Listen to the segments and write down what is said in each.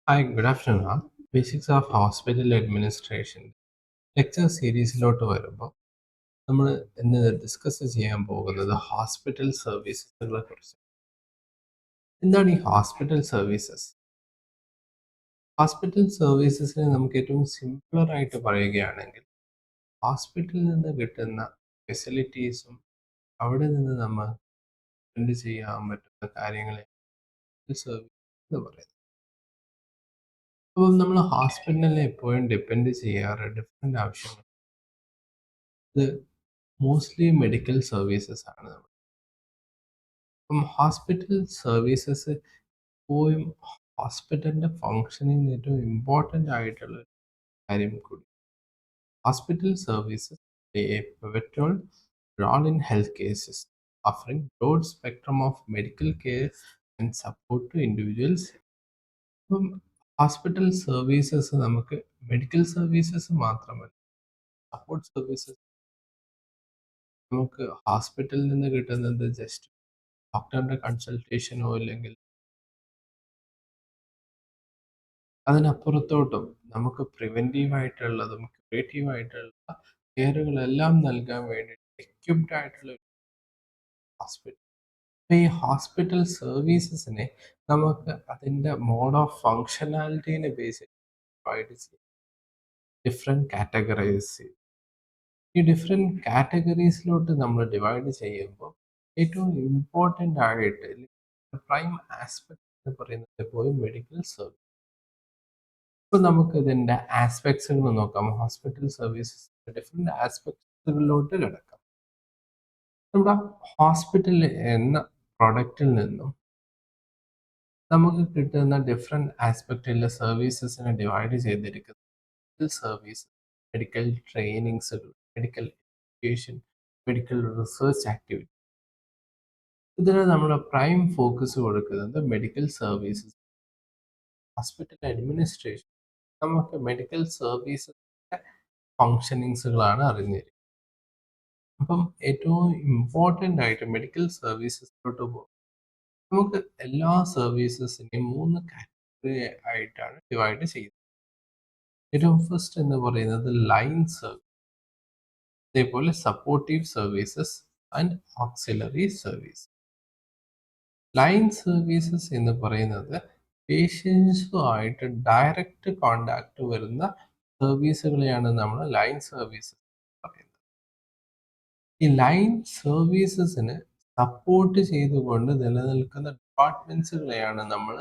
Hi, good afternoon. Basics of hospital administration lecture സീരീസിലോട്ട് വരുമ്പോൾ നമ്മൾ ഇന്ന് ഡിസ്കസ് ചെയ്യാൻ പോകുന്നത് ഹോസ്പിറ്റൽ സർവീസസുകളെ കുറിച്ച്. എന്താണ് ഈ ഹോസ്പിറ്റൽ സർവീസസ്? ഹോസ്പിറ്റൽ സർവീസസിനെ നമുക്ക് ഏറ്റവും സിംപ്ലർ ആയിട്ട് പറയുകയാണെങ്കിൽ ഹോസ്പിറ്റലിൽ നിന്ന് കിട്ടുന്ന ഫെസിലിറ്റീസും അവിടെ നിന്ന് നമ്മൾ ഡിപ്പെൻഡ് ചെയ്യാൻ പറ്റുന്ന കാര്യങ്ങളെ സർവീസ് എന്ന് പറയുന്നത്. അപ്പം നമ്മൾ ഹോസ്പിറ്റലിനെ എപ്പോഴും ഡിപ്പെൻഡ് ചെയ്യാറ് ഡിഫറെൻ്റ് ആവശ്യങ്ങൾ. ഇത് മോസ്റ്റ്ലി മെഡിക്കൽ സർവീസസ് ആണ്. അപ്പം ഹോസ്പിറ്റൽ സർവീസസ് എപ്പോഴും ഹോസ്പിറ്റലിൻ്റെ ഫങ്ഷനിങ് ഏറ്റവും ഇമ്പോർട്ടൻ്റ് ആയിട്ടുള്ള ഒരു കാര്യം കൂടി. Hospital services play A pivotal role in health cases, offering broad spectrum of medical care and support to individuals. അപ്പം ഹോസ്പിറ്റൽ സർവീസസ് നമുക്ക് മെഡിക്കൽ സർവീസസ് മാത്രമല്ല, സപ്പോർട്ട് സർവീസസ് നമുക്ക് ഹോസ്പിറ്റലിൽ നിന്ന് കിട്ടുന്നത് ജസ്റ്റ് ഡോക്ടറിൻ്റെ കൺസൾട്ടേഷനോ ഇല്ലെങ്കിൽ അതിനപ്പുറത്തോട്ടും നമുക്ക് പ്രിവെൻറ്റീവ് ആയിട്ടുള്ളതും ക്യൂറേറ്റീവ് ആയിട്ടുള്ള കെയറുകളെല്ലാം നൽകാൻ വേണ്ടി എക്യുപ്ഡ് ആയിട്ടുള്ള ഒരു ഹോസ്പിറ്റൽ. ഈ ഹോസ്പിറ്റൽ സർവീസസിനെ നമുക്ക് അതിൻ്റെ മോഡ് ഓഫ് ഫങ്ഷനാലിറ്റീനെ ബേസ് ചെയ്ത് ഡിവൈഡ് ചെയ്യാം, ഡിഫറെൻറ്റ് കാറ്റഗറൈസ് ചെയ്യും. ഈ ഡിഫറെൻറ്റ് കാറ്റഗറീസിലോട്ട് നമ്മൾ ഡിവൈഡ് ചെയ്യുമ്പോൾ ഏറ്റവും ഇമ്പോർട്ടൻ്റ് ആയിട്ട് പ്രൈം ആസ്പെക്ട് എന്ന് പറയുന്നത് എപ്പോഴും മെഡിക്കൽ സർവീസ്. ഇപ്പോൾ നമുക്ക് ഇതിൻ്റെ ആസ്പെക്ട്സുകൾ നോക്കാം. ഹോസ്പിറ്റൽ സർവീസസ് ഡിഫറെൻറ്റ് ആസ്പെക്ട്സുകളിലോട്ട് കിടക്കാം. നമ്മുടെ ഹോസ്പിറ്റൽ എന്ന പ്രൊഡക്റ്റിൽ നിന്നും നമുക്ക് കിട്ടുന്ന ഡിഫറെൻറ്റ് ആസ്പെക്റ്റിലെ സർവീസസിനെ ഡിവൈഡ് ചെയ്തിരിക്കുന്നത് മെഡിക്കൽ സർവീസ്, മെഡിക്കൽ ട്രെയിനിങ്സുകൾ, medical education, medical research activity. ഇതിന് നമ്മുടെ പ്രൈം ഫോക്കസ് കൊടുക്കുന്നത് മെഡിക്കൽ സർവീസസ്. ഹോസ്പിറ്റൽ അഡ്മിനിസ്ട്രേഷൻ നമുക്ക് മെഡിക്കൽ സർവീസസിൻ്റെ ഫങ്ഷനിങ്സുകളാണ് അറിഞ്ഞിരിക്കുന്നത്. അപ്പം ഏറ്റവും ഇമ്പോർട്ടൻ്റ് ആയിട്ട് മെഡിക്കൽ സർവീസസിലോട്ട് പോകും. നമുക്ക് എല്ലാ സർവീസസിനെയും 3 കാറ്റഗറി ആയിട്ടാണ് ഡിവൈഡ് ചെയ്യുന്നത്. ഏറ്റവും ഫസ്റ്റ് എന്ന് പറയുന്നത് ലൈൻ സർവീസ്, അതേപോലെ supportive services and auxiliary service. Line services എന്ന് പറയുന്നത് പേഷ്യൻസുമായിട്ട് ഡയറക്റ്റ് കോണ്ടാക്ട് വരുന്ന സർവീസുകളെയാണ് നമ്മൾ ലൈൻ സർവീസസ് പറയുന്നത്. ഈ ലൈൻ സർവീസസിന് സപ്പോർട്ട് ചെയ്തുകൊണ്ട് നിലനിൽക്കുന്ന ഡിപ്പാർട്ട്മെന്റ്സുകളെയാണ് നമ്മൾ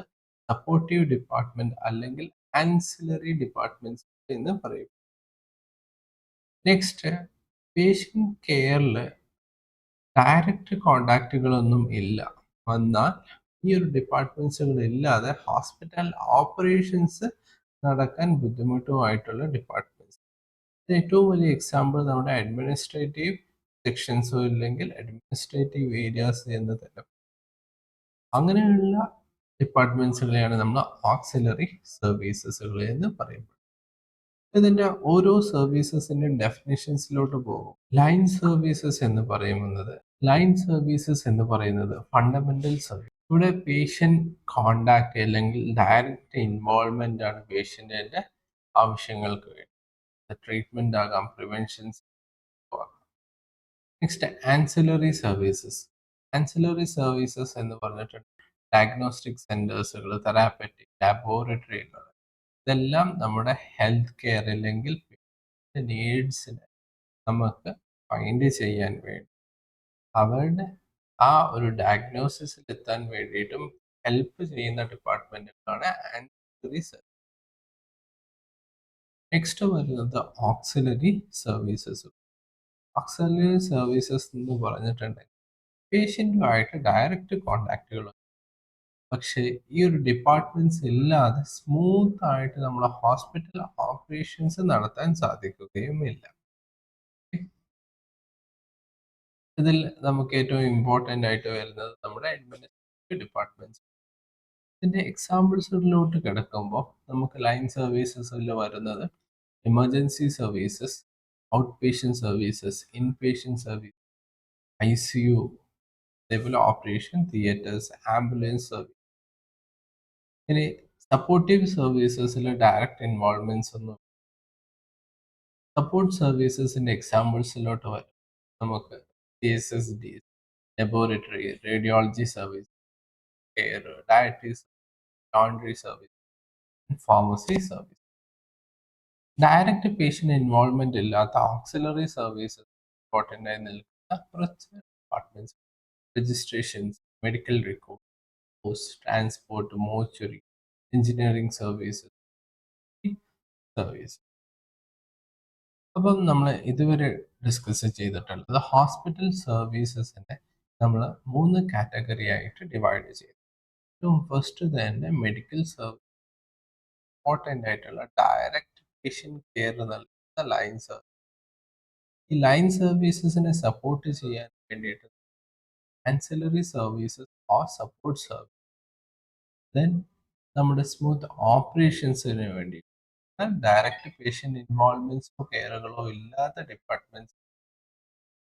സപ്പോർട്ടീവ് ഡിപ്പാർട്ട്മെന്റ് അല്ലെങ്കിൽ ആൻസിലറി ഡിപ്പാർട്ട്മെന്റ്സ് എന്ന് പറയും. നെക്സ്റ്റ്, പേഷ്യൻ്റ് കെയറിൽ ഡയറക്റ്റ് കോണ്ടാക്റ്റുകളൊന്നും ഇല്ല, വന്നാൽ ഈ ഒരു ഡിപ്പാർട്ട്മെന്റ്സുകൾ ഇല്ലാതെ ഹോസ്പിറ്റൽ ഓപ്പറേഷൻസ് നടക്കാൻ ബുദ്ധിമുട്ടുമായിട്ടുള്ള ഡിപ്പാർട്ട്മെന്റ്സ്. ഏറ്റവും വലിയ എക്സാമ്പിൾ നമ്മുടെ അഡ്മിനിസ്ട്രേറ്റീവ് സെക്ഷൻസോ ഇല്ലെങ്കിൽ അഡ്മിനിസ്ട്രേറ്റീവ് ഏരിയാസ് എന്ന് തന്നെ. അങ്ങനെയുള്ള ഡിപ്പാർട്ട്മെന്റ്സുകളെയാണ് നമ്മൾ ഓക്സിലറി സർവീസസുകൾ എന്ന് പറയുന്നത്. ഇതിൻ്റെ ഓരോ സർവീസസിൻ്റെ ഡെഫിനിഷൻസിലോട്ട് പോകും. ലൈൻ സർവീസസ് എന്ന് പറയുന്നത് ഫണ്ടമെന്റൽ സർവീസ്. ഇവിടെ പേഷ്യൻ്റ് കോണ്ടാക്ട് അല്ലെങ്കിൽ ഡയറക്റ്റ് ഇൻവോൾവ്മെന്റ് ആണ് പേഷ്യൻറ്റിൻ്റെ ആവശ്യങ്ങൾക്ക് വേണ്ടി. ട്രീറ്റ്മെന്റ് ആകാം, പ്രിവെൻഷൻസ് ആകാം. Next, ancillary services. Ancillary services എന്ന് പറഞ്ഞിട്ടുണ്ട് ഡയഗ്നോസ്റ്റിക് സെന്റേഴ്സുകൾ, തെറാപ്പറ്റിക് ലാബോറട്ടറികൾ. ഇതെല്ലാം നമ്മുടെ ഹെൽത്ത് കെയർ അല്ലെങ്കിൽ നീഡ്സിനെ നമുക്ക് ഫൈൻഡ് ചെയ്യാൻ വേണ്ടി അവരുടെ ആ ഒരു ഡയഗ്നോസിസിൽ എത്താൻ വേണ്ടിയിട്ടും ഹെൽപ്പ് ചെയ്യുന്ന ഡിപ്പാർട്ട്മെന്റുകളാണ് ആൻസിലറി സർവീസ്. നെക്സ്റ്റ് വരുന്നത് ഓക്സിലറി സർവീസസ്. ഓക്സിലറി സർവീസസ് എന്ന് പറഞ്ഞിട്ടുണ്ടെങ്കിൽ പേഷ്യൻറ്റുമായിട്ട് ഡയറക്റ്റ് കോണ്ടാക്റ്റുകൾ, പക്ഷേ ഈ ഒരു ഡിപ്പാർട്ട്മെന്റ്സ് ഇല്ലാതെ സ്മൂത്ത് ആയിട്ട് നമ്മുടെ ഹോസ്പിറ്റൽ ഓപ്പറേഷൻസ് നടത്താൻ സാധിക്കുകയുമില്ല. ഇതിൽ നമുക്ക് ഏറ്റവും ഇമ്പോർട്ടൻ്റ് ആയിട്ട് വരുന്നത് നമ്മുടെ അഡ്മിനിസ്ട്രേറ്റീവ് ഡിപ്പാർട്ട്മെന്റ്സ്. ഇതിൻ്റെ എക്സാമ്പിൾസിലോട്ട് കിടക്കുമ്പോൾ നമുക്ക് ലൈൻ സർവീസസിൽ വരുന്നത് emergency services, out patient services, in patient service, ICU, അതേപോലെ ഓപ്പറേഷൻ തിയേറ്റേഴ്സ്, ആംബുലൻസ് സർവീസ്. ഇനി സപ്പോർട്ടീവ് സർവീസസിൽ ഡയറക്റ്റ് ഇൻവോൾവ്മെന്റ്സ് ഒന്നും. സപ്പോർട്ട് സർവീസസിന്റെ എക്സാമ്പിൾസിലോട്ട് വരും. നമുക്ക് CSSD, laboratory, radiology service, care, dietary, laundry service, and pharmacy service. Direct patient involvement ഇല്ലാത്ത auxiliary services important ആയി നിൽക്കുന്ന കുറച്ച് departments: registrations, medical record, post transport, mortuary, engineering services, service. അപ്പം നമ്മൾ ഇതുവരെ ഡിസ്കസ് ചെയ്തിട്ടുള്ളത് ഹോസ്പിറ്റൽ സർവീസസിനെ നമ്മൾ 3 കാറ്റഗറി ആയിട്ട് ഡിവൈഡ് ചെയ്തു. ഏറ്റവും ഫസ്റ്റ് തന്നെ മെഡിക്കൽ സർവീസ്, ഇമ്പോർട്ടൻ്റ് ആയിട്ടുള്ള ഡയറക്റ്റ് പേഷ്യൻ്റ് കെയർ നൽകുന്ന ലൈൻ സർവീസ്. ഈ ലൈൻ സർവീസസിനെ സപ്പോർട്ട് ചെയ്യാൻ വേണ്ടിയിട്ട് ancillary services or support service. Then നമ്മുടെ സ്മൂത്ത് ഓപ്പറേഷൻസിന് വേണ്ടി ഡയറക്റ്റ് പേഷ്യൻ്റ് ഇൻവോൾവ്മെന്റ്സോ കെയറുകളോ ഇല്ലാത്ത ഡിപ്പാർട്ട്മെന്റ്സ്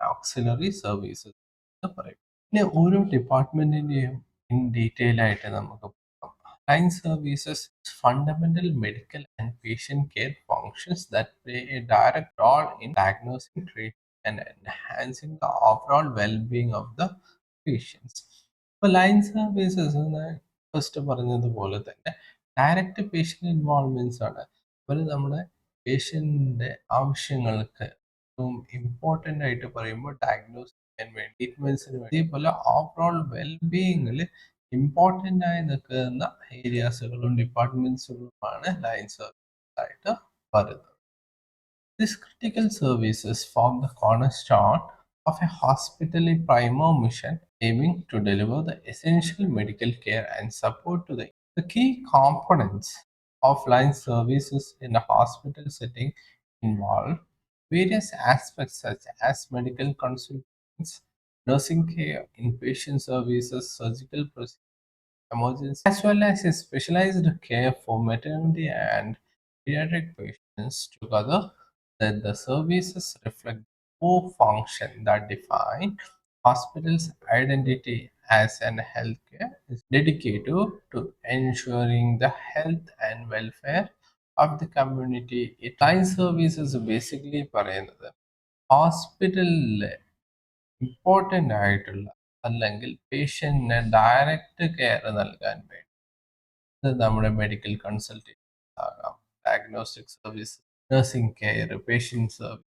ഓക്സിലറി സർവീസസ് എന്ന് പറയും. പിന്നെ ഓരോ ഡിപ്പാർട്ട്മെന്റിന്റെയും ഇൻ ഡീറ്റെയിൽ ആയിട്ട് നമുക്ക് പോകാം. Line services fundamental medical and patient care functions that play a direct role in diagnosing, treating, and enhancing the overall well-being of the patients. ഇപ്പോൾ line services എന്ന് first പറഞ്ഞതുപോലെ തന്നെ ഡയറക്റ്റ് പേഷ്യൻ്റ് ഇൻവോൾവ്മെന്റ്സ് ആണ്. അവർ നമ്മുടെ പേഷ്യൻ്റെ ആവശ്യങ്ങൾക്ക് ഇമ്പോർട്ടൻ്റ് ആയിട്ട് പറയുമ്പോൾ diagnose ചെയ്യാൻ വേണ്ടി, ട്രീറ്റ്മെന്റ്സിന് വേണ്ടി, അതേപോലെ ഓവറോൾ വെൽബീയിങ്ങിൽ ഇമ്പോർട്ടൻ്റ് ആയി നിൽക്കുന്ന ഏരിയാസുകളും ഡിപ്പാർട്ട്മെന്റ്സുകളുമാണ് ലൈൻ സർവീസ് ആയിട്ട് പറയുന്നത്. These critical services form the cornerstone of a hospital primo mission, aiming to deliver the essential medical care and support to the key components of line services in a hospital setting involve various aspects such as medical consultations, nursing care, inpatient services, surgical procedures, emergency, as well as a specialized care for maternity and pediatric patients. Together, that the services reflect the core function that define hospitals' identity as an healthcare is dedicated to ensuring the health and welfare of the community. It line services basically പറയുന്നത് ഹോസ്പിറ്റലിലെ important ആയിട്ടുള്ള അല്ലെങ്കിൽ പേഷ്യന്റിന് direct care നൽകാൻ വേണ്ടി ഇത് നമ്മുടെ medical consultation ആകാം, diagnostic service, nursing care, patient service,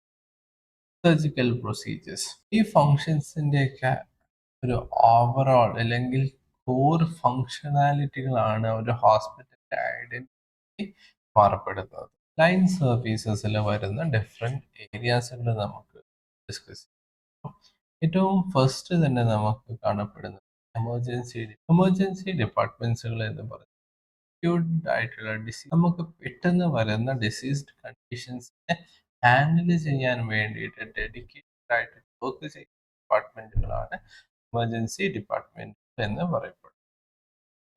surgical procedures. ഈ ഫങ്ഷൻസിൻ്റെയൊക്കെ ഒരു ഓവറോൾ അല്ലെങ്കിൽ കോർ ഫങ്ഷണാലിറ്റികളാണ് ഒരു ഹോസ്പിറ്റലിൻ്റെ ഐഡൻറ്റിറ്റി മാറപ്പെടുന്നത്. ലൈൻ സർവീസസിൽ വരുന്ന ഡിഫറെൻറ്റ് ഏരിയാസുകൾ നമുക്ക് ഡിസ്കസ് ചെയ്യാം. ഏറ്റവും ഫസ്റ്റ് തന്നെ നമുക്ക് കാണപ്പെടുന്നത് എമർജൻസി ഡിപ്പാർട്ട്മെന്റ്സുകൾ എന്ന് പറയുന്നത് acute ആയിട്ടുള്ള ഡിസീസ്, നമുക്ക് പെട്ടെന്ന് വരുന്ന ഡിസീസ്ഡ് കണ്ടീഷൻസിനെ ഹാൻഡിൽ ചെയ്യാൻ വേണ്ടിയിട്ട് ഡെഡിക്കേറ്റഡ് ആയിട്ട് വർക്ക് ചെയ്യുന്ന ഡിപ്പാർട്ട്മെന്റുകളാണ് എമർജൻസി ഡിപ്പാർട്ട്മെന്റ് എന്ന് പറയപ്പെടുന്നത്.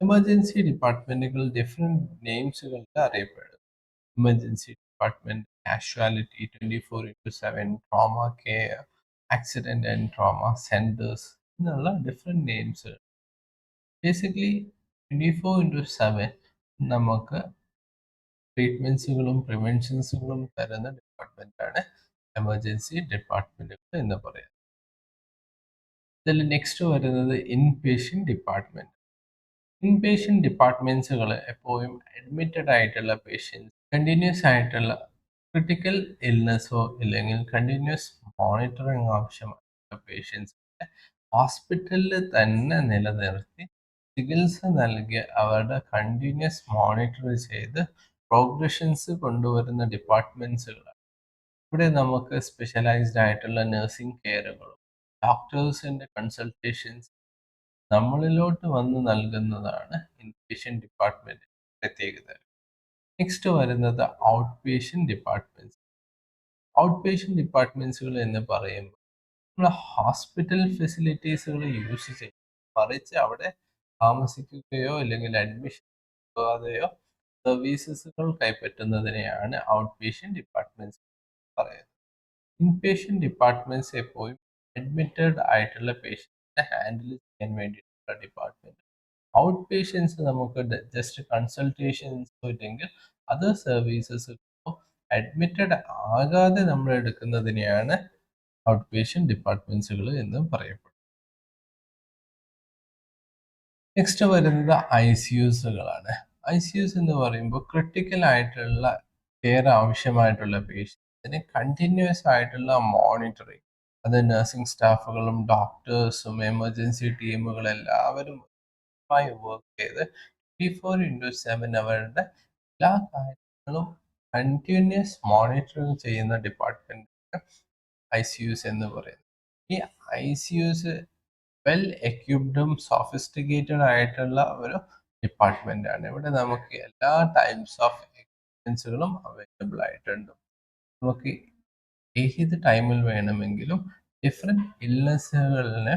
എമർജൻസി ഡിപ്പാർട്ട്മെന്റുകൾ ഡിഫറെന്റ് നെയിംസുകൾക്ക് അറിയപ്പെടും. Emergency department, casualty, 24/7, trauma care, accident and trauma centres എന്നുള്ള ഡിഫറെന്റ് നെയിംസ്. ബേസിക്കലി 24/7 നമുക്ക് ട്രീറ്റ്മെന്റ്സുകളും പ്രിവെൻഷൻസുകളും തരുന്ന ഡിപ്പാർട്ട്മെന്റാണ് എമർജൻസി ഡിപ്പാർട്ട്മെന്റുകൾ എന്ന് പറയുന്നത്. ഇതിൽ നെക്സ്റ്റ് വരുന്നത് ഇൻപേഷ്യൻ്റ് ഡിപ്പാർട്ട്മെന്റ്. ഇൻപേഷ്യൻ്റ് ഡിപ്പാർട്ട്മെന്റ്സുകൾ എപ്പോഴും അഡ്മിറ്റഡ് ആയിട്ടുള്ള പേഷ്യൻസ്, കണ്ടിന്യൂസ് ആയിട്ടുള്ള ക്രിട്ടിക്കൽ ഇൽനെസ്സോ ഇല്ലെങ്കിൽ കണ്ടിന്യൂസ് മോണിറ്ററിങ് ആവശ്യമായ പേഷ്യൻസ് ഹോസ്പിറ്റലിൽ തന്നെ നിലനിർത്തി ചികിത്സ നൽകി അവരുടെ കണ്ടിന്യൂസ് മോണിറ്റർ ചെയ്ത് പ്രോഗ്രഷൻസ് കൊണ്ടുവരുന്ന ഡിപ്പാർട്ട്മെന്റ്സുകളാണ്. ഇവിടെ നമുക്ക് സ്പെഷ്യലൈസ്ഡ് ആയിട്ടുള്ള നഴ്സിംഗ് കെയറുകളും ഡോക്ടേഴ്സിൻ്റെ കൺസൾട്ടേഷൻസ് നമ്മളിലോട്ട് വന്ന് നൽകുന്നതാണ് ഇൻപേഷ്യൻ്റ് ഡിപ്പാർട്ട്മെന്റ് പ്രത്യേകത. നെക്സ്റ്റ് വരുന്നത് out patient departments. Out patient ഡിപ്പാർട്ട്മെന്റ്സുകൾ എന്ന് പറയുമ്പോൾ നമ്മൾ ഹോസ്പിറ്റൽ ഫെസിലിറ്റീസുകൾ യൂസ് ചെയ്യും, മറിച്ച് അവിടെ താമസിക്കുകയോ അല്ലെങ്കിൽ അഡ്മിഷൻ പോകാതെയോ സർവീസസുകൾ കൈപ്പറ്റുന്നതിനെയാണ് ഔട്ട് പേഷ്യൻ്റ് ഡിപ്പാർട്ട്മെന്റ്സ് പറയുന്നത്. ഇൻപേഷ്യൻ്റ് ഡിപ്പാർട്ട്മെന്റ്സ് എപ്പോഴും അഡ്മിറ്റഡ് ആയിട്ടുള്ള പേഷ്യൻസിനെ ഹാൻഡിൽ ചെയ്യാൻ വേണ്ടിയിട്ടുള്ള ഡിപ്പാർട്ട്മെന്റ്. ഔട്ട് പേഷ്യൻസ് നമുക്ക് ജസ്റ്റ് കൺസൾട്ടേഷൻസ് പോയിട്ടെങ്കിൽ അതർ സർവീസസ് അഡ്മിറ്റഡ് ആകാതെ നമ്മൾ എടുക്കുന്നതിനെയാണ് ഔട്ട് പേഷ്യൻ്റ് ഡിപ്പാർട്ട്മെൻറ്റ്സുകൾ എന്ന് പറയപ്പെടുന്നത്. നെക്സ്റ്റ് വരുന്നത് ICUസുകളാണ്. ICUs എന്ന് പറയുമ്പോൾ ക്രിട്ടിക്കൽ ആയിട്ടുള്ള കെയർ ആവശ്യമായിട്ടുള്ള പേഷ്യൻസിന് കണ്ടിന്യൂസ് ആയിട്ടുള്ള മോണിറ്ററിങ്, അത് നഴ്സിംഗ് സ്റ്റാഫുകളും ഡോക്ടേഴ്സും എമർജൻസി ടീമുകളും എല്ലാവരും വർക്ക് ചെയ്ത് 24/7 അവരുടെ എല്ലാ കാര്യങ്ങളും കണ്ടിന്യൂസ് മോണിറ്ററിങ് ചെയ്യുന്ന ഡിപ്പാർട്ട്മെന്റ് ICUs എന്ന് പറയുന്നത്. ഈ ICUs വെൽ എക്യുപ്ഡും സോഫിസ്റ്റിക്കേറ്റഡ് ആയിട്ടുള്ള ഒരു ഡിപ്പാർട്ട്മെന്റ് ആണ്. ഇവിടെ നമുക്ക് എല്ലാ ടൈപ്സ് ഓഫ് എക്യുപ്മെന്റ്സുകളും അവൈലബിൾ ആയിട്ടുണ്ട്. നമുക്ക് ഏത് ടൈമിൽ വേണമെങ്കിലും ഡിഫറെന്റ് ഇൽനെസ്സുകളിനെ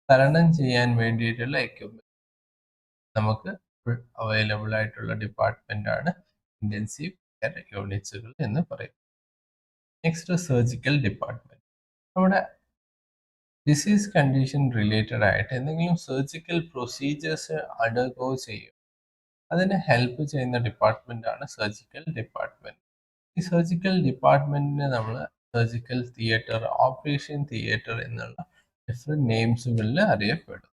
തരണം ചെയ്യാൻ വേണ്ടിയിട്ടുള്ള എക്യുപ്മെന്റ് നമുക്ക് അവൈലബിൾ ആയിട്ടുള്ള ഡിപ്പാർട്ട്മെന്റ് ആണ് ഇന്റൻസീവ് കെയർ യൂണിറ്റ്സുകൾ എന്ന് പറയും. Next surgical department. നമ്മുടെ ഡിസീസ് കണ്ടീഷൻ റിലേറ്റഡ് ആയിട്ട് എന്തെങ്കിലും സർജിക്കൽ പ്രൊസീജിയേഴ്സ് അണ്ടർഗോ ചെയ്യും, അതിനെ ഹെൽപ്പ് ചെയ്യുന്ന ഡിപ്പാർട്ട്മെന്റ് ആണ് സർജിക്കൽ ഡിപ്പാർട്ട്മെന്റ്. ഈ സർജിക്കൽ ഡിപ്പാർട്ട്മെന്റിനെ നമ്മൾ സർജിക്കൽ തിയേറ്റർ, ഓപ്പറേഷൻ തിയേറ്റർ എന്നുള്ള ഡിഫറെന്റ് നെയിംസുകളിൽ അറിയപ്പെടും.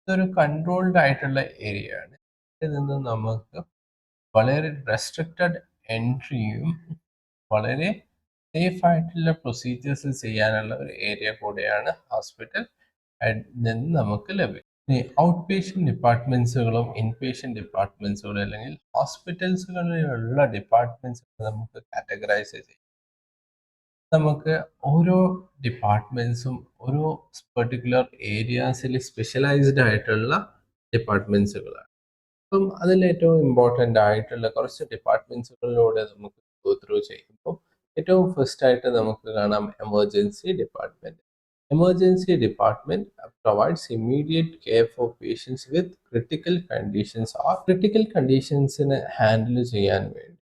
ഇതൊരു കൺട്രോൾഡ് ആയിട്ടുള്ള ഏരിയ ആണ്. ഇതിൽ നിന്ന് നമുക്ക് വളരെ റെസ്ട്രിക്റ്റഡ് എൻട്രിയും വളരെ സേഫ് ആയിട്ടുള്ള പ്രൊസീജിയേഴ്സ് ചെയ്യാനുള്ള ഒരു ഏരിയ കൂടെയാണ് ഹോസ്പിറ്റൽ നിന്ന് നമുക്ക് ലഭിക്കും. ഔട്ട് പേഷ്യൻ്റ് ഡിപ്പാർട്ട്മെന്റ്സുകളും ഇൻപേഷ്യൻ്റ് ഡിപ്പാർട്ട്മെന്റ്സുകളും അല്ലെങ്കിൽ ഹോസ്പിറ്റൽസുകളിലുള്ള ഡിപ്പാർട്ട്മെന്റ്സ് നമുക്ക് കാറ്റഗറൈസ് ചെയ്യാം. നമുക്ക് ഓരോ ഡിപ്പാർട്ട്മെന്റ്സും ഓരോ പെർട്ടിക്കുലർ ഏരിയാസിൽ സ്പെഷ്യലൈസ്ഡ് ആയിട്ടുള്ള ഡിപ്പാർട്ട്മെന്റ്സുകളാണ്. അപ്പം അതിൽ ഏറ്റവും ഇമ്പോർട്ടൻ്റ് ആയിട്ടുള്ള കുറച്ച് ഡിപ്പാർട്ട്മെന്റ്സുകളിലൂടെ നമുക്ക് ഗോ ത്രൂ ചെയ്യുമ്പോൾ ഏറ്റവും ഫസ്റ്റ് ആയിട്ട് നമുക്ക് കാണാം emergency department. Emergency department provides immediate care for patients with critical conditions or critical conditions-നെ ഹാൻഡിൽ ചെയ്യാൻ വേണ്ടി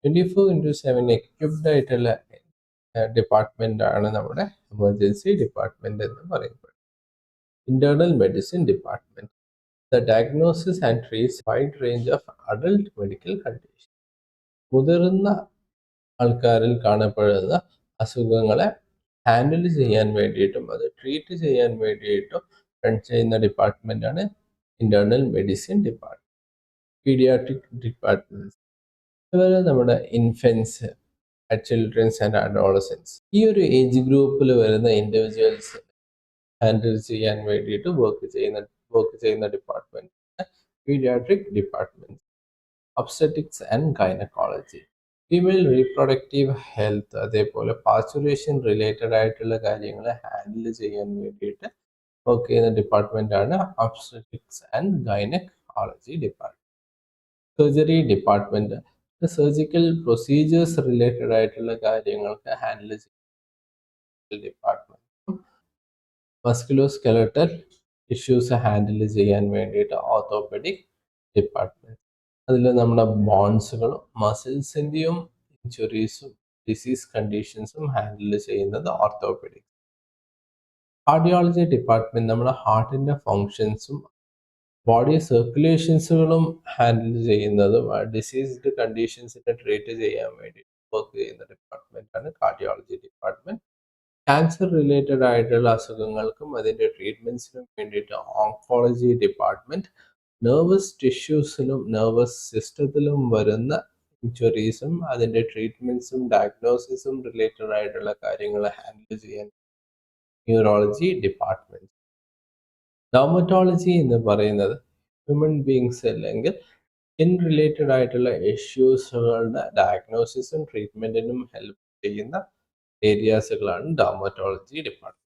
24/7 എക്യുപ്ഡ് ആയിട്ടുള്ള ഡിപ്പാർട്ട്മെന്റ് ആണ് നമ്മുടെ എമർജൻസി ഡിപ്പാർട്ട്മെന്റ് എന്ന് പറയുന്നത്. Internal medicine department. The diagnosis and treats wide range of adult medical conditions. മുതിർന്ന ആൾക്കാരിൽ കാണപ്പെടുന്ന അസുഖങ്ങളെ ഹാൻഡിൽ ചെയ്യാൻ വേണ്ടിയിട്ടും അത് ട്രീറ്റ് ചെയ്യാൻ വേണ്ടിയിട്ടും റൺ ചെയ്യുന്ന ഡിപ്പാർട്ട്മെന്റ് ആണ് internal medicine department. Paediatric department. അതുപോലെ നമ്മുടെ ഇൻഫൻസ്, ചിൽഡ്രൻസ് ആൻഡ് അഡോളസൻസ്, ഈ ഒരു ഏജ് ഗ്രൂപ്പിൽ വരുന്ന ഇൻഡിവിജ്വൽസ് ഹാൻഡിൽ ചെയ്യാൻ വേണ്ടിയിട്ട് വർക്ക് ചെയ്യുന്ന department paediatric department. Obstetrics and gynaecology, female reproductive health, അതേപോലെ പാസ്ചുറേഷൻ റിലേറ്റഡ് ആയിട്ടുള്ള കാര്യങ്ങൾ ഹാൻഡിൽ ചെയ്യാൻ വേണ്ടിയിട്ട് വർക്ക് ചെയ്യുന്ന ഡിപ്പാർട്ട്മെന്റ് ആണ് obstetrics and gynaecology department. Surgery department, surgical procedures related ആയിട്ടുള്ള കാര്യങ്ങൾക്ക് ഹാൻഡിൽ ചെയ്യുന്ന ഡിപ്പാർട്ട്മെന്റ്. മസ്കുലോസ്കെലറ്റൽ ഇഷ്യൂസ് ഹാൻഡിൽ ചെയ്യാൻ വേണ്ടിയിട്ട് ഓർത്തോപെഡിക് ഡിപ്പാർട്ട്മെന്റ്. അതിൽ നമ്മുടെ ബോൺസുകളും മസിൽസിൻ്റെയും ഇഞ്ചുറീസും ഡിസീസ് കണ്ടീഷൻസും ഹാൻഡിൽ ചെയ്യുന്നത് ഓർത്തോപെഡിക്. കാർഡിയോളജി ഡിപ്പാർട്ട്മെന്റ് നമ്മുടെ ഹാർട്ടിൻ്റെ ഫങ്ഷൻസും ബോഡി സർക്കുലേഷൻസുകളും ഹാൻഡിൽ ചെയ്യുന്നതും ഡിസീസ്ഡ് കണ്ടീഷൻസിനെ ട്രീറ്റ് ചെയ്യാൻ വേണ്ടി വർക്ക് ചെയ്യുന്ന ഡിപ്പാർട്ട്മെന്റ് ആണ് കാർഡിയോളജി ഡിപ്പാർട്ട്മെന്റ്. ക്യാൻസർ റിലേറ്റഡ് ആയിട്ടുള്ള അസുഖങ്ങൾക്കും അതിൻ്റെ ട്രീറ്റ്മെന്റ്സിനും വേണ്ടിയിട്ട് ഓങ്കോളജി ഡിപ്പാർട്ട്മെന്റ്. നെർവസ് ടിഷ്യൂസിലും നെർവസ് സിസ്റ്റത്തിലും വരുന്ന ഇഞ്ചുറീസും അതിൻ്റെ ട്രീറ്റ്മെന്റ്സും ഡയഗ്നോസിസും റിലേറ്റഡ് ആയിട്ടുള്ള കാര്യങ്ങൾ ഹാൻഡിൽ ചെയ്യാൻ ന്യൂറോളജി ഡിപ്പാർട്ട്മെന്റ്. ഡെർമറ്റോളജി എന്ന് പറയുന്നത് ഹ്യൂമൻ ബീങ്സ് അല്ലെങ്കിൽ സ്കിൻ റിലേറ്റഡ് ആയിട്ടുള്ള ഇഷ്യൂസുകളുടെ ഡയഗ്നോസിസും ട്രീറ്റ്മെന്റിനും ഹെൽപ്പ് ചെയ്യുന്ന ഏരിയാസുകളാണ് dermatology department.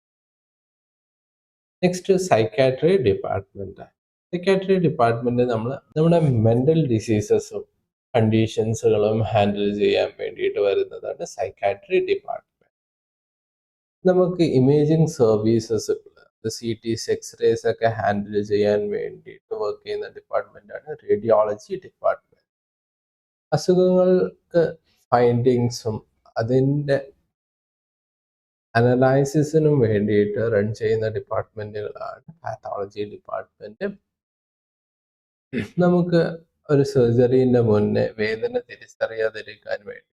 Next psychiatry department. Psychiatry department നമ്മുടെ മെന്റൽ ഡിസീസസും കണ്ടീഷൻസുകളും ഹാൻഡിൽ ചെയ്യാൻ വേണ്ടിയിട്ട് വരുന്നതാണ് സൈക്കാട്രി ഡിപ്പാർട്ട്മെന്റ്. നമുക്ക് ഇമേജിംഗ് സർവീസസ്, CT, എക്സ്റേസ് ഒക്കെ ഹാൻഡിൽ ചെയ്യാൻ വേണ്ടിയിട്ട് വർക്ക് ചെയ്യുന്ന ഡിപ്പാർട്ട്മെന്റ് ആണ് റേഡിയോളജി ഡിപ്പാർട്ട്മെന്റ്. അസുഖങ്ങൾക്ക് ഫൈൻഡിങ്സും അതിൻ്റെ അനലൈസിസിനും വേണ്ടിയിട്ട് റൺ ചെയ്യുന്ന ഡിപ്പാർട്ട്മെന്റുകളാണ് പാത്തോളജി ഡിപ്പാർട്ട്മെന്റ്, നമുക്ക് ഒരു സർജറിന്റെ മുന്നേ വേദന തിരിച്ചറിയാതിരിക്കാൻ വേണ്ടി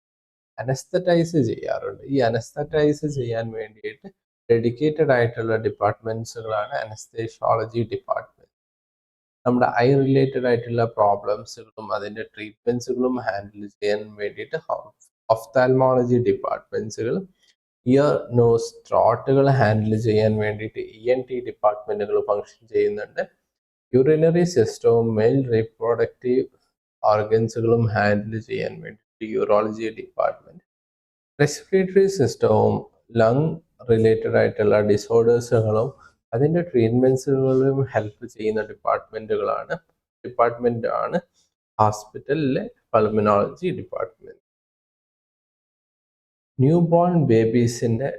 അനസ്തറ്റൈസ് ചെയ്യാറുണ്ട്. ഈ അനസ്തറ്റൈസ് ചെയ്യാൻ വേണ്ടിയിട്ട് ഡെഡിക്കേറ്റഡ് ആയിട്ടുള്ള ഡിപ്പാർട്ട്മെന്റ്സുകളാണ് അനസ്തേഷ്യോളജി ഡിപ്പാർട്ട്മെന്റ്. നമ്മുടെ ഐ റിലേറ്റഡ് ആയിട്ടുള്ള പ്രോബ്ലംസുകളും അതിന്റെ ട്രീറ്റ്മെന്റ്സുകളും ഹാൻഡിൽ ചെയ്യാൻ വേണ്ടിയിട്ട് ഒഫ്താൽമോളജി ഡിപ്പാർട്ട്മെന്റ്സുകൾ, ഇയർ നോസ് ത്രോട്ടുകൾ ഹാൻഡിൽ ചെയ്യാൻ വേണ്ടിയിട്ട് ENT ഡിപ്പാർട്ട്മെന്റുകൾ ഫങ്ഷൻ ചെയ്യുന്നുണ്ട്. യൂറിനറി സിസ്റ്റവും മെയിൽ റീപ്രൊഡക്റ്റീവ് ഓർഗൻസുകളും ഹാൻഡിൽ ചെയ്യാൻ വേണ്ടിയിട്ട് യൂറോളജി ഡിപ്പാർട്ട്മെന്റ്, റെസ്പിറേറ്ററി സിസ്റ്റവും ലങ് റിലേറ്റഡ് ആയിട്ടുള്ള ഡിസോർഡേഴ്സുകളും അതിൻ്റെ ട്രീറ്റ്മെന്റ്സുകളും ഹെൽപ്പ് ചെയ്യുന്ന ഡിപ്പാർട്ട്മെന്റ് ആണ് ഹോസ്പിറ്റലിലെ പൾമനോളജി ഡിപ്പാർട്ട്മെന്റ്. ന്യൂ ബോൺ ബേബീസിൻ്റെ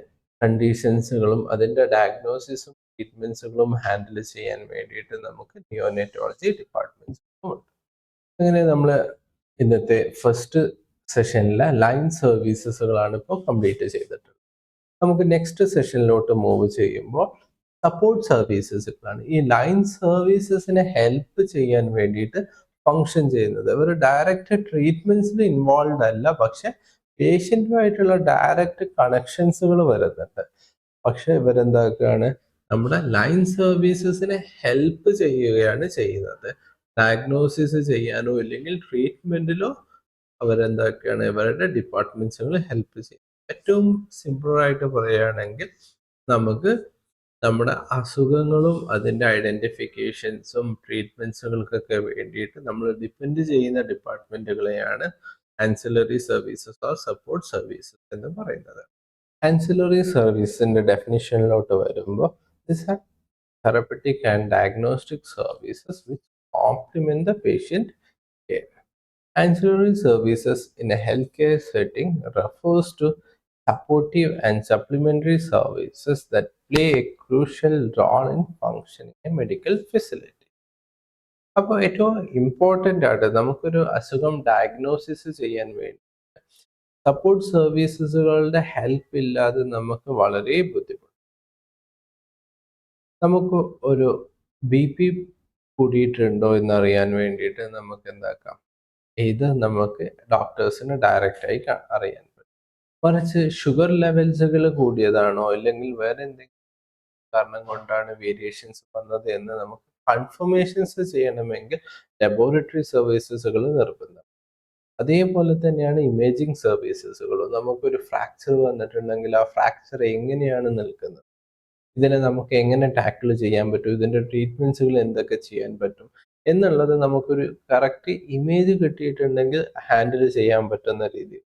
കണ്ടീഷൻസുകളും അതിൻ്റെ ഡയഗ്നോസിസും ട്രീറ്റ്മെന്റ്സുകളും ഹാൻഡിൽ ചെയ്യാൻ വേണ്ടിയിട്ട് നമുക്ക് നിയോനെറ്റോളജി ഡിപ്പാർട്ട്മെന്റ്സ് ഉണ്ട്. അങ്ങനെ നമ്മൾ ഇന്നത്തെ ഫസ്റ്റ് സെഷനിലെ ലൈൻ സർവീസസുകളാണ് ഇപ്പോൾ കംപ്ലീറ്റ് ചെയ്തിട്ടുള്ളത്. നമുക്ക് നെക്സ്റ്റ് സെഷനിലോട്ട് മൂവ് ചെയ്യുമ്പോൾ സപ്പോർട്ട് സർവീസസുകളാണ്. ഈ ലൈൻ സർവീസസിനെ ഹെൽപ്പ് ചെയ്യാൻ വേണ്ടിയിട്ട് ഫങ്ഷൻ ചെയ്യുന്നത്. അവർ ഡയറക്റ്റ് ട്രീറ്റ്മെന്റ്സിൽ ഇൻവോൾവ് അല്ല, പക്ഷെ പേഷ്യൻറ്റുമായിട്ടുള്ള ഡയറക്റ്റ് കണക്ഷൻസുകൾ വരുന്നുണ്ട്. പക്ഷെ ഇവരെന്താക്കുകയാണ്, നമ്മുടെ ലൈൻ സർവീസസിനെ ഹെൽപ്പ് ചെയ്യുകയാണ് ചെയ്യുന്നത്. ഡയഗ്നോസിസ് ചെയ്യാനോ ഇല്ലെങ്കിൽ ട്രീറ്റ്മെന്റിലോ അവരെന്താക്കുകയാണ്, ഇവരുടെ ഡിപ്പാർട്ട്മെന്റ്സുകൾ ഹെൽപ്പ് ചെയ്യും. ഏറ്റവും സിമ്പിളായിട്ട് പറയുകയാണെങ്കിൽ നമുക്ക് നമ്മുടെ അസുഖങ്ങളും അതിൻ്റെ ഐഡന്റിഫിക്കേഷൻസും ട്രീറ്റ്മെന്റ്സുകൾക്കൊക്കെ വേണ്ടിയിട്ട് നമ്മൾ ഡിപ്പെൻഡ് ചെയ്യുന്ന ഡിപ്പാർട്ട്മെന്റുകളെയാണ് ancillary services or support services എന്ന് പറയുന്നത്. ആൻസിലറി സർവീസിന്റെ ഡെഫിനിഷനിലോട്ട് വരുമ്പോൾ therapeutic and diagnostic services which complement the patient care. Ancillary services in a healthcare setting refers to supportive and supplementary services that play a crucial role in functioning a medical facility. അപ്പോൾ ഏറ്റവും important ആയിട്ട് നമുക്കൊരു അസുഖം diagnosis ചെയ്യാൻ വേണ്ടി support സർവീസസുകളുടെ help ഇല്ലാതെ നമുക്ക് വളരെ ബുദ്ധിമുട്ട്. നമുക്ക് ഒരു BP കൂടിയിട്ടുണ്ടോ എന്നറിയാൻ വേണ്ടിയിട്ട് നമുക്ക് എന്താക്കാം, ഇത് നമുക്ക് ഡോക്ടേഴ്സിന് ഡയറക്റ്റായി അറിയാൻ പറ്റും. മറിച്ച് ഷുഗർ ലെവൽസുകൾ കൂടിയതാണോ അല്ലെങ്കിൽ വേറെ എന്തെങ്കിലും കാരണം കൊണ്ടാണ് വേരിയേഷൻസ് വന്നത് എന്ന് നമുക്ക് കൺഫർമേഷൻസ് ചെയ്യണമെങ്കിൽ ലബോറട്ടറി സർവീസസുകൾ നിർബന്ധം. അതേപോലെ തന്നെയാണ് ഇമേജിംഗ് സർവീസസുകളും. നമുക്കൊരു ഫ്രാക്ചർ വന്നിട്ടുണ്ടെങ്കിൽ ആ ഫ്രാക്ചർ എങ്ങനെയാണ് നിൽക്കുന്നത്, ഇതിനെ നമുക്ക് എങ്ങനെ ടാക്കിൾ ചെയ്യാൻ പറ്റും, ഇതിൻ്റെ ട്രീറ്റ്മെന്റ്സുകൾ എന്തൊക്കെ ചെയ്യാൻ പറ്റും എന്നുള്ളത് നമുക്കൊരു കറക്റ്റ് ഇമേജ് കിട്ടിയിട്ടുണ്ടെങ്കിൽ ഹാൻഡിൽ ചെയ്യാൻ പറ്റുന്ന രീതിയിൽ.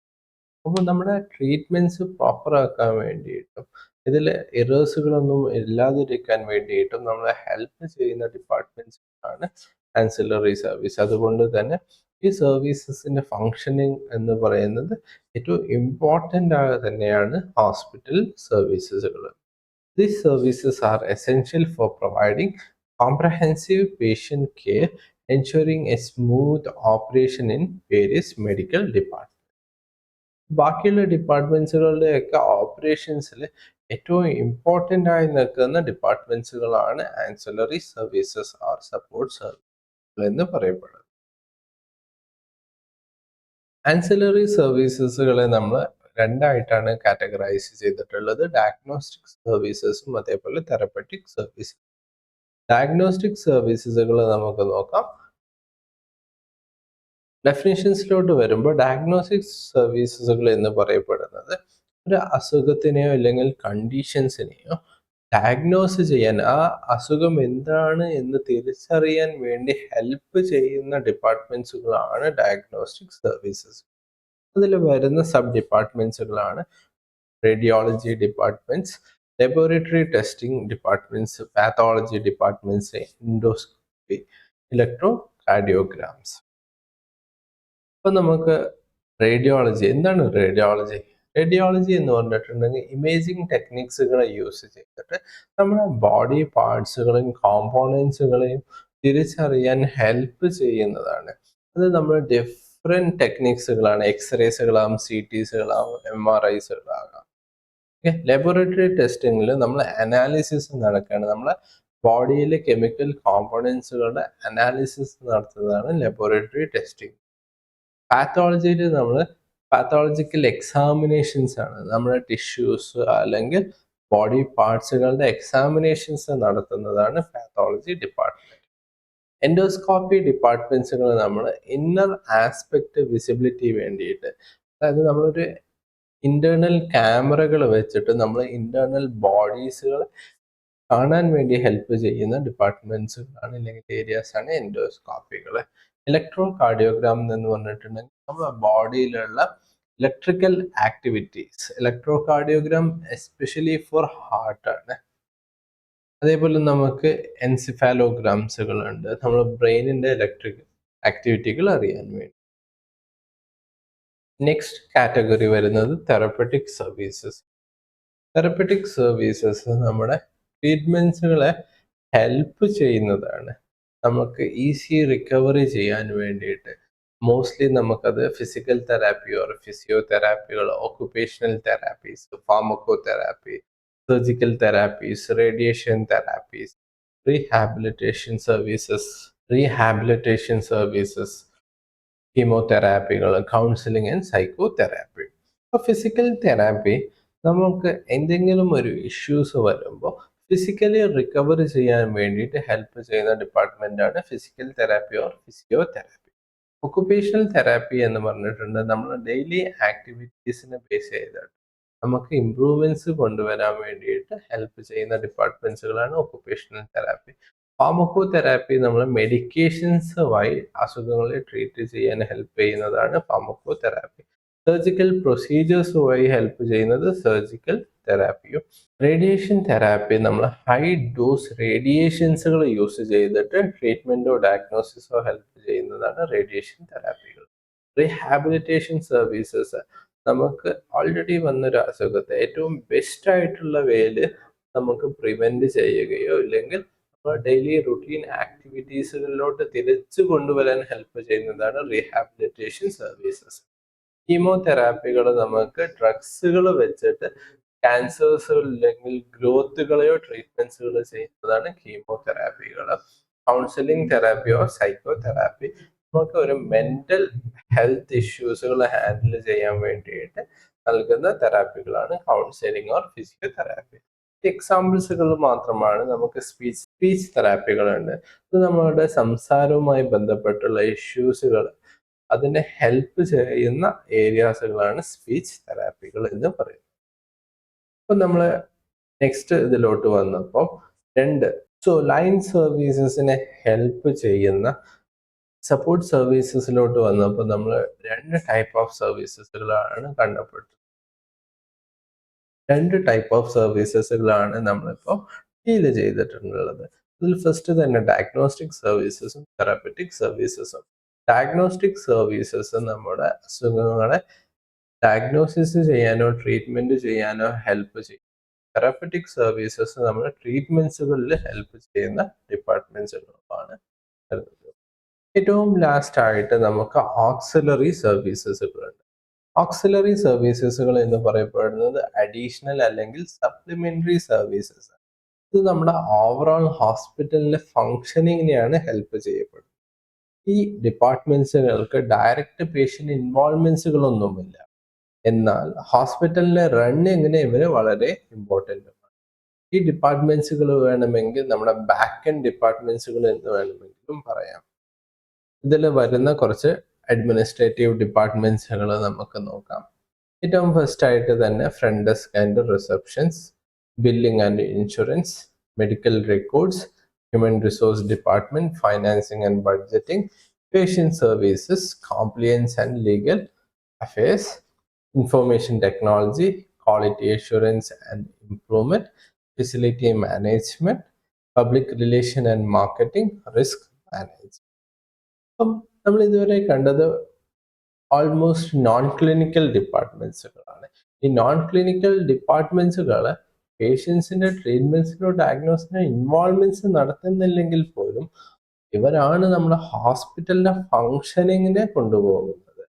അപ്പോൾ നമ്മുടെ ട്രീറ്റ്മെന്റ്സ് പ്രോപ്പർ ആക്കാൻ വേണ്ടിയിട്ടും ഇതിൽ എറേഴ്സുകളൊന്നും ഇല്ലാതിരിക്കാൻ വേണ്ടിയിട്ടും നമ്മളെ ഹെൽപ്പ് ചെയ്യുന്ന ഡിപ്പാർട്ട്മെന്റ്സ് ആണ് ആൻസിലറി സർവീസ്. അതുകൊണ്ട് തന്നെ ഈ സർവീസസിന്റെ ഫങ്ഷനിങ് എന്ന് പറയുന്നത് ഏറ്റവും ഇമ്പോർട്ടൻ്റ് ആയ തന്നെയാണ് hospital സർവീസസുകൾ. These services are essential for providing comprehensive patient care, ensuring a smooth operation in various medical departments. ബാക്കിയുള്ള ഡിപ്പാർട്ട്മെന്റ്സുകളുടെയൊക്കെ ഓപ്പറേഷൻസിൽ ഏറ്റവും ഇമ്പോർട്ടൻ്റ് ആയി നിൽക്കുന്ന ഡിപ്പാർട്ട്മെന്റ്സുകളാണ് ആൻസിലറി സർവീസസ് ഓർ സപ്പോർട്ട് സർവീസുകൾ എന്ന് പറയപ്പെടുന്നത്. ആൻസിലറി സർവീസസുകളെ നമ്മൾ രണ്ടായിട്ടാണ് കാറ്റഗറൈസ് ചെയ്തിട്ടുള്ളത്, ഡയഗ്നോസ്റ്റിക് സർവീസസും അതേപോലെ തെറപ്പറ്റിക് സർവീസസ്. ഡയഗ്നോസ്റ്റിക് സർവീസസുകൾ നമുക്ക് നോക്കാം. ഡെഫിനിഷൻസിലോട്ട് വരുമ്പോൾ ഡയഗ്നോസ്റ്റിക് സർവീസസുകൾ എന്ന് പറയപ്പെടുന്നത് ഒരു അസുഖത്തിനെയോ അല്ലെങ്കിൽ കണ്ടീഷൻസിനെയോ ഡയഗ്നോസ് ചെയ്യാൻ, ആ അസുഖം എന്താണ് എന്ന് തിരിച്ചറിയാൻ വേണ്ടി ഹെൽപ്പ് ചെയ്യുന്ന ഡിപ്പാർട്ട്മെന്റ്സുകളാണ് ഡയഗ്നോസ്റ്റിക് സർവീസസ്. അതിൽ വരുന്ന സബ് ഡിപ്പാർട്ട്മെന്റ്സുകളാണ് radiology departments, laboratory testing departments, pathology departments, endoscopy, electrocardiograms. അപ്പം നമുക്ക് റേഡിയോളജി എന്താണ്? റേഡിയോളജി എന്ന് പറഞ്ഞിട്ടുണ്ടെങ്കിൽ ഇമേജിംഗ് ടെക്നിക്സുകളെ യൂസ് ചെയ്തിട്ട് നമ്മുടെ ബോഡി പാർട്സുകളെയും കോമ്പോണൻസുകളെയും തിരിച്ചറിയാൻ ഹെൽപ്പ് ചെയ്യുന്നതാണ്. അത് നമ്മൾ ഡിഫറെൻറ്റ് ടെക്നിക്സുകളാണ്. എക്സ്റേസുകളാകാം, CTസുകളാകാം, MRIസുകളാകാം. ലബോറട്ടറി ടെസ്റ്റിങ്ങിൽ നമ്മൾ അനാലിസിസ് നടക്കുകയാണ്. നമ്മളെ ബോഡിയിലെ കെമിക്കൽ കോമ്പണൻസുകളുടെ അനാലിസിസ് നടത്തുന്നതാണ് ലബോറട്ടറി ടെസ്റ്റിംഗ്. പാത്തോളജിയിൽ നമ്മൾ പാത്തോളജിക്കൽ എക്സാമിനേഷൻസ് ആണ്, നമ്മുടെ ടിഷ്യൂസ് അല്ലെങ്കിൽ ബോഡി പാർട്സുകളുടെ എക്സാമിനേഷൻസ് നടത്തുന്നതാണ് പാത്തോളജി ഡിപ്പാർട്ട്മെന്റ്. എൻഡോസ്കോപ്പി ഡിപ്പാർട്ട്മെന്റ്സുകൾ നമ്മൾ ഇന്നർ ആസ്പെക്ട് വിസിബിലിറ്റി വേണ്ടിയിട്ട്, അതായത് നമ്മളൊരു ഇന്റേണൽ ക്യാമറകൾ വെച്ചിട്ട് നമ്മൾ ഇന്റേണൽ ബോഡീസുകൾ കാണാൻ വേണ്ടി ഹെൽപ്പ് ചെയ്യുന്ന ഡിപ്പാർട്ട്മെന്റ്സുകളാണ് അല്ലെങ്കിൽ ഏരിയാസ് ആണ് എൻഡോസ്കോപ്പികൾ. ഇലക്ട്രോ കാർഡിയോഗ്രാം എന്ന് പറഞ്ഞിട്ടുണ്ടെങ്കിൽ നമ്മുടെ ബോഡിയിലുള്ള electrical activities, electrocardiogram especially for heart ആണ്. അതേപോലെ നമുക്ക് എൻസിഫാലോഗ്രാംസുകൾ ഉണ്ട്, നമ്മുടെ ബ്രെയിനിന്റെ ഇലക്ട്രിക് ആക്ടിവിറ്റികൾ അറിയാൻ വേണ്ടി. നെക്സ്റ്റ് കാറ്റഗറി വരുന്നത് തെറപ്പറ്റിക് സർവീസസ്. തെറപ്പറ്റിക് സർവീസസ് നമ്മുടെ ട്രീറ്റ്മെന്റ്സുകളെ ഹെൽപ്പ് ചെയ്യുന്നതാണ്, നമുക്ക് ഈസി റിക്കവറി ചെയ്യാൻ വേണ്ടിയിട്ട്. മോസ്റ്റ്ലി നമുക്കത് ഫിസിക്കൽ തെറാപ്പി ഓർ ഫിസിയോതെറാപ്പികൾ, occupational therapies, pharmacotherapy, surgical therapies, radiation therapies, rehabilitation services, കീമോതെറാപ്പികൾ, കൗൺസിലിംഗ് ആൻഡ് സൈക്കോതെറാപ്പി. അപ്പോൾ ഫിസിക്കൽ തെറാപ്പി നമുക്ക് എന്തെങ്കിലും ഒരു ഇഷ്യൂസ് വരുമ്പോൾ ഫിസിക്കലി റിക്കവറി ചെയ്യാൻ വേണ്ടിയിട്ട് ഹെൽപ്പ് ചെയ്യുന്ന ഡിപ്പാർട്ട്മെന്റാണ് physical therapy or physiotherapy. Occupational therapy എന്ന് പറഞ്ഞിട്ടുണ്ട് നമ്മുടെ ഡെയിലി ആക്ടിവിറ്റീസിനെ ബേസ് ചെയ്തിട്ട് നമുക്ക് ഇംപ്രൂവ്മെന്റ്സ് കൊണ്ടുവരാൻ വേണ്ടിയിട്ട് ഹെൽപ്പ് ചെയ്യുന്ന ഡിപ്പാർട്ട്മെന്റ്സുകളാണ് ഒക്കുപേഷണൽ തെറാപ്പി. ഫാർമക്കോ തെറാപ്പി നമ്മൾ മെഡിക്കേഷൻസ് വഴി അസുഖങ്ങളെ ട്രീറ്റ് ചെയ്യാൻ ഹെൽപ്പ് ചെയ്യുന്നതാണ് ഫാർമക്കോ തെറാപ്പി. സർജിക്കൽ പ്രൊസീജിയേഴ്സ് വഴി ഹെൽപ്പ് ചെയ്യുന്നത് സർജിക്കൽ തെറാപ്പിയും. റേഡിയേഷൻ തെറാപ്പി നമ്മൾ ഹൈ ഡോസ് റേഡിയേഷൻസുകൾ യൂസ് ചെയ്തിട്ട് ട്രീറ്റ്മെന്റോ ഡയഗ്നോസിസോ ഹെൽപ്പ് ചെയ്യുന്നതാണ് റേഡിയേഷൻ തെറാപ്പികൾ. റീഹാബിലിറ്റേഷൻ സർവീസസ് നമുക്ക് ഓൾറെഡി വന്നൊരു അസുഖത്തെ ഏറ്റവും ബെസ്റ്റ് ആയിട്ടുള്ള വേയില് നമുക്ക് പ്രിവെന്റ് ചെയ്യുകയോ ഇല്ലെങ്കിൽ ഡെയിലി റുട്ടീൻ ആക്ടിവിറ്റീസുകളിലോട്ട് തിരിച്ചു കൊണ്ടുവരാൻ ഹെൽപ്പ് ചെയ്യുന്നതാണ് റീഹാബിലിറ്റേഷൻ സർവീസസ്. കീമോതെറാപ്പികൾ നമുക്ക് ഡ്രഗ്സുകൾ വെച്ചിട്ട് ക്യാൻസേഴ്സ് അല്ലെങ്കിൽ ഗ്രോത്തുകളെയോ ട്രീറ്റ്മെന്റ്സുകൾ ചെയ്യുന്നതാണ് കീമോതെറാപ്പികൾ. കൗൺസിലിംഗ് തെറാപ്പിയോ സൈക്കോ തെറാപ്പി നമുക്ക് ഒരു മെന്റൽ ഹെൽത്ത് ഇഷ്യൂസുകൾ ഹാൻഡിൽ ചെയ്യാൻ വേണ്ടിയിട്ട് നൽകുന്ന തെറാപ്പികളാണ് കൗൺസിലിംഗ് ഓർ ഫിസിയോതെറാപ്പി. എക്സാമ്പിൾസുകൾ മാത്രമാണ് നമുക്ക് സ്പീച്ച് തെറാപ്പികളുണ്ട്. ഇത് നമ്മളുടെ സംസാരവുമായി ബന്ധപ്പെട്ടുള്ള ഇഷ്യൂസുകൾ അതിനെ ഹെൽപ്പ് ചെയ്യുന്ന ഏരിയാസുകളാണ് സ്പീച്ച് തെറാപ്പികൾ എന്ന് പറയുന്നത്. അപ്പൊ നമ്മൾ നെക്സ്റ്റ് ഇതിലോട്ട് വന്നപ്പോൾ ലൈൻ സർവീസസിനെ ഹെൽപ്പ് ചെയ്യുന്ന സപ്പോർട്ട് സർവീസസിലോട്ട് വന്നപ്പോൾ നമ്മൾ 2 ടൈപ്പ് ഓഫ് സർവീസസുകളാണ് കണ്ടപ്പെട്ടത്. 2 ടൈപ്പ് ഓഫ് സർവീസസുകളാണ് നമ്മളിപ്പോൾ ഡീൽ ചെയ്തിട്ടുള്ളത്. ഇതിൽ ഫസ്റ്റ് തന്നെ ഡയഗ്നോസ്റ്റിക് സർവീസസും തെറാപ്പറ്റിക് സർവീസസും. ഡയഗ്നോസ്റ്റിക് സർവീസസ് നമ്മുടെ അസുഖങ്ങളെ ഡയഗ്നോസിസ് ചെയ്യാനോ ട്രീറ്റ്മെന്റ് ചെയ്യാനോ ഹെൽപ്പ് ചെയ്യും. തെറാപ്പറ്റിക് സർവീസസ് നമ്മുടെ ട്രീറ്റ്മെന്റ്സുകളിൽ ഹെൽപ്പ് ചെയ്യുന്ന ഡിപ്പാർട്ട്മെന്റ്സുകളാണ്. ഏറ്റവും ലാസ്റ്റ് ആയിട്ട് നമുക്ക് ഓക്സിലറി സർവീസസുകളുണ്ട്. ഓക്സിലറി സർവീസസുകൾ എന്ന് പറയപ്പെടുന്നത് അഡീഷണൽ അല്ലെങ്കിൽ സപ്ലിമെന്ററി സർവീസസ്. ഇത് നമ്മുടെ ഓവറോൾ ഹോസ്പിറ്റലിന്റെ ഫങ്ഷനിങ്ങിനെയാണ് ഹെൽപ്പ് ചെയ്യപ്പെടുന്നത്. ഈ ഡിപ്പാർട്ട്മെന്റ്സുകൾക്ക് ഡയറക്റ്റ് പേഷ്യന്റ് ഇൻവോൾവ്മെന്റ്സുകളൊന്നുമില്ല, എന്നാൽ ഹോസ്പിറ്റലിന്റെ റണ്ണിങ്ങിന് ഇവര് വളരെ ഇമ്പോർട്ടൻ്റ് ആണ്. ഈ ഡിപ്പാർട്ട്മെന്റ്സുകൾ വേണമെങ്കിൽ നമ്മുടെ ബാക്ക് എൻഡ് ഡിപ്പാർട്ട്മെന്റ്സുകൾ എന്ന് വേണമെങ്കിലും പറയാം. ഇതിൽ വരുന്ന കുറച്ച് അഡ്മിനിസ്ട്രേറ്റീവ് ഡിപ്പാർട്ട്മെന്റ്സുകൾ നമുക്ക് നോക്കാം. ഏറ്റവും ഫസ്റ്റ് ആയിട്ട് തന്നെ front desk and receptions, billing and insurance, medical records, human resource department, financing and budgeting, patient services, compliance and legal affairs, information technology, quality assurance and improvement, facility management, public relation and marketing, risk management. അപ്പം നമ്മൾ ഇതുവരെ കണ്ടത് almost non clinical ഡിപ്പാർട്ട്മെന്റ്സുകളാണ്. ഈ non clinical ഡിപ്പാർട്ട്മെന്റ്സുകൾ പേഷ്യൻസിന്റെ ട്രീറ്റ്മെന്റ്സിനോ ഡയഗ്നോസിനോ ഇൻവോൾവ്മെന്റ്സ് നടത്തുന്നില്ലെങ്കിൽ പോലും ഇവരാണ് നമ്മുടെ ഹോസ്പിറ്റലിന്റെ ഫങ്ഷനിങ്ങിനെ കൊണ്ടുപോകുന്നത്.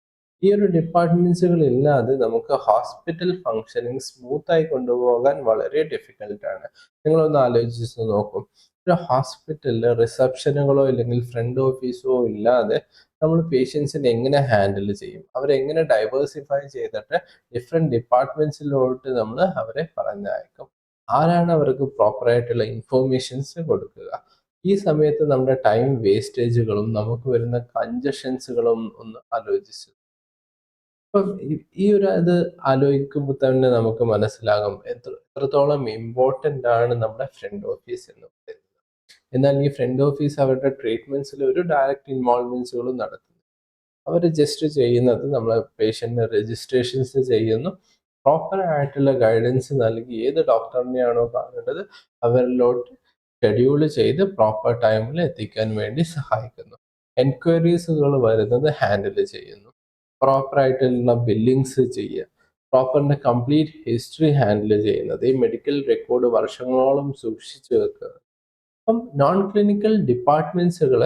ഈ ഒരു ഡിപ്പാർട്ട്മെന്റ്സുകൾ ഇല്ലാതെ നമുക്ക് ഹോസ്പിറ്റൽ ഫങ്ഷനിങ് സ്മൂത്തായി കൊണ്ടുപോകാൻ വളരെ ഡിഫിക്കൽട്ടാണ്. നിങ്ങളൊന്ന് ആലോചിച്ച് നോക്കും, ഒരു ഹോസ്പിറ്റലിൽ റിസപ്ഷനുകളോ ഇല്ലെങ്കിൽ ഫ്രണ്ട് ഓഫീസോ ഇല്ലാതെ നമ്മൾ പേഷ്യൻസിനെ എങ്ങനെ ഹാൻഡിൽ ചെയ്യും? അവരെങ്ങനെ ഡൈവേഴ്സിഫൈ ചെയ്തിട്ട് ഡിഫറെൻറ്റ് ഡിപ്പാർട്ട്മെന്റ്സിലോട്ട് നമ്മൾ അവരെ പറഞ്ഞയക്കും? ആരാണ് അവർക്ക് പ്രോപ്പറായിട്ടുള്ള ഇൻഫോർമേഷൻസ് കൊടുക്കുക? ഈ സമയത്ത് നമ്മുടെ ടൈം വേസ്റ്റേജുകളും നമുക്ക് വരുന്ന കൺജഷൻസുകളും ഒന്ന് ആലോചിച്ചു. അപ്പം ഈ ഒരു ഇത് ആലോചിക്കുമ്പോൾ തന്നെ നമുക്ക് മനസ്സിലാകും എത്രത്തോളം ഇമ്പോർട്ടൻ്റ് ആണ് നമ്മുടെ ഫ്രണ്ട് ഓഫീസ് എന്ന് പറയുന്നത്. എന്നാൽ ഈ ഫ്രണ്ട് ഓഫീസ് അവരുടെ ട്രീറ്റ്മെന്റ്സിൽ ഒരു ഡയറക്റ്റ് ഇൻവോൾവ്മെന്റ്സുകളും നടത്തുന്നു. അവർ ജസ്റ്റ് ചെയ്യുന്നത് നമ്മൾ പേഷ്യന്റിന് രജിസ്ട്രേഷൻസ് ചെയ്യുന്നു, പ്രോപ്പർ ആയിട്ടുള്ള ഗൈഡൻസ് നൽകി ഏത് ഡോക്ടറിനെയാണോ കാണേണ്ടത് അവരിലോട്ട് ഷെഡ്യൂൾ ചെയ്ത് പ്രോപ്പർ ടൈമിൽ എത്തിക്കാൻ വേണ്ടി സഹായിക്കുന്നു. എൻക്വയറീസുകൾ വരുന്നത് ഹാൻഡിൽ ചെയ്യുന്നു, പ്രോപ്പർ ആയിട്ടുള്ള ബില്ലിങ്സ് ചെയ്യുക, പ്രോപ്പറിന്റെ കംപ്ലീറ്റ് ഹിസ്റ്ററി ഹാൻഡിൽ ചെയ്യുന്നത്, ഈ മെഡിക്കൽ റെക്കോർഡ് വർഷങ്ങളോളം സൂക്ഷിച്ചു വെക്കുക. അപ്പം നോൺ ക്ലിനിക്കൽ ഡിപ്പാർട്ട്മെന്റ്സുകൾ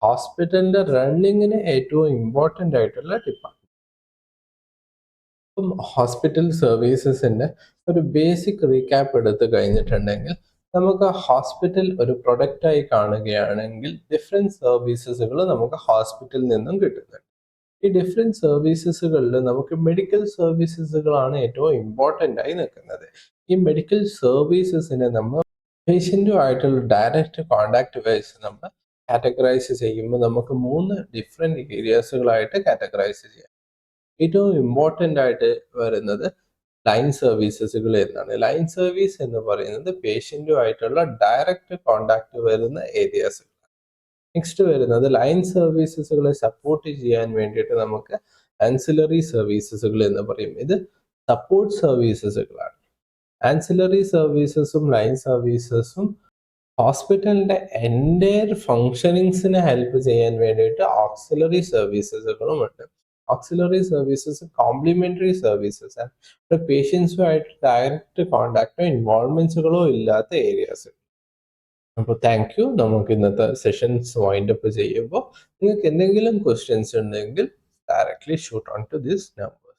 ഹോസ്പിറ്റലിന്റെ റണ്ണിങ്ങിന് ഏറ്റവും ഇമ്പോർട്ടൻ്റ് ആയിട്ടുള്ള ഡിപ്പാർട്ട്മെന്റ്. ഇപ്പം ഹോസ്പിറ്റൽ സർവീസസിന്റെ ഒരു ബേസിക് റീക്യാപ്പ് എടുത്തു കഴിഞ്ഞിട്ടുണ്ടെങ്കിൽ നമുക്ക് ഹോസ്പിറ്റൽ ഒരു പ്രൊഡക്റ്റായി കാണുകയാണെങ്കിൽ ഡിഫറെൻറ്റ് സർവീസസുകൾ നമുക്ക് ഹോസ്പിറ്റലിൽ നിന്നും കിട്ടുന്നുണ്ട്. ഈ ഡിഫറെൻറ്റ് സർവീസസുകളിൽ നമുക്ക് മെഡിക്കൽ സർവീസസുകളാണ് ഏറ്റവും ഇമ്പോർട്ടൻ്റ് ആയി നിൽക്കുന്നത്. ഈ മെഡിക്കൽ സർവീസസിനെ നമ്മൾ പേഷ്യൻറ്റുമായിട്ടുള്ള ഡയറക്റ്റ് കോണ്ടാക്ട് വൈസ് നമ്മൾ കാറ്റഗറൈസ് ചെയ്യുമ്പോൾ നമുക്ക് 3 ഡിഫറെൻറ്റ് ഏരിയാസുകളായിട്ട് കാറ്റഗറൈസ് ചെയ്യാം. ഏറ്റവും ഇമ്പോർട്ടൻ്റ് ആയിട്ട് വരുന്നത് ലൈൻ സർവീസസുകൾ എന്നാണ്. ലൈൻ സർവീസ് എന്ന് പറയുന്നത് പേഷ്യൻറ്റുമായിട്ടുള്ള ഡയറക്റ്റ് കോണ്ടാക്ട് വരുന്ന ഏരിയാസ്. നെക്സ്റ്റ് വരുന്നത് ലൈൻ സർവീസസുകളെ സപ്പോർട്ട് ചെയ്യാൻ വേണ്ടിയിട്ട് നമുക്ക് ആൻസിലറി സർവീസസുകൾ എന്ന് പറയും. ഇത് സപ്പോർട്ട് സർവീസസുകളാണ്. ആൻസിലറി സർവീസസും ലൈൻ സർവീസസും ഹോസ്പിറ്റലിന്റെ എൻറ്റയർ ഫങ്ഷനിങ്സിനെ ഹെൽപ്പ് ചെയ്യാൻ വേണ്ടിയിട്ട് ഓക്സിലറി സർവീസസുകളും ഉണ്ട്. ഓക്സിലറി സർവീസസ് കോംപ്ലിമെന്ററി സർവീസസ് ആണ്. ഇവിടെ പേഷ്യൻസുമായിട്ട് ഡയറക്റ്റ് കോണ്ടാക്റ്റോ ഇൻവോൾവ്മെന്റ്സുകളോ ഇല്ലാത്ത ഏരിയാസ്. അപ്പോൾ താങ്ക് യു. നമുക്ക് ഇന്നത്തെ സെഷൻസ് വൈൻഡ് അപ്പ് ചെയ്യുമ്പോൾ നിങ്ങൾക്ക് എന്തെങ്കിലും ക്വസ്റ്റ്യൻസ് ഉണ്ടെങ്കിൽ directly shoot on to this number.